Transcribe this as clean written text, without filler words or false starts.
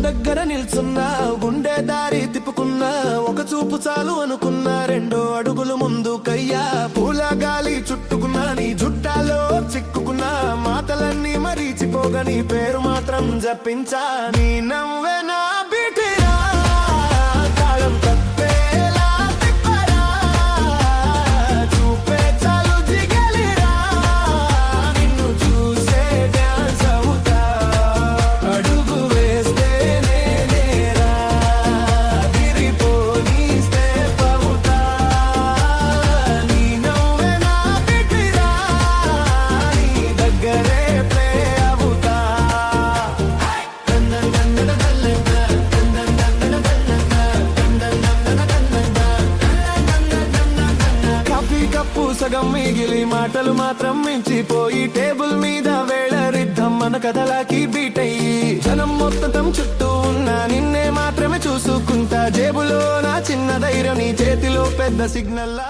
దగ్గర నిల్చున్నా, గుండె దారి తిప్పుకున్నా, ఒక చూపు చాలు అనుకున్నా, 2 అడుగులు ముందుకయ్యా. పూల గాలి చుట్టుకున్నా, నీ జుట్టాలో చిక్కుకున్నా, మాటలన్నీ మరీచిపోగా నీ పేరు మాత్రం జపించా. నీ నవ్వే నా బీటిరా, తాళం తప్పేలా తిప్పరా, చూపే చాలు జిగలిరా, నిన్ను చూసే డాన్స్ అవుతా, అడుగు వేస్తే నేనేరా, తిరిపోని స్టెప్ అవుతా. నీ నవ్వే నా బీటిరా, నీ దగ్గరే ప్లే అవుతా. కాఫీ కప్పు సగం మిగిలి, మాటలు మాత్రం మించిపోయి, టేబుల్ మీద వేళరిద్దం మన కథలకి బీట్ అయ్యి, జనం మొత్తం చుట్టూ ఉన్నా నిన్నే మాత్రమే చూసుకుంటా. జేబులో నా చిన్న ధైర్యం, నీ చేతిలో పెద్ద సిగ్నల్లా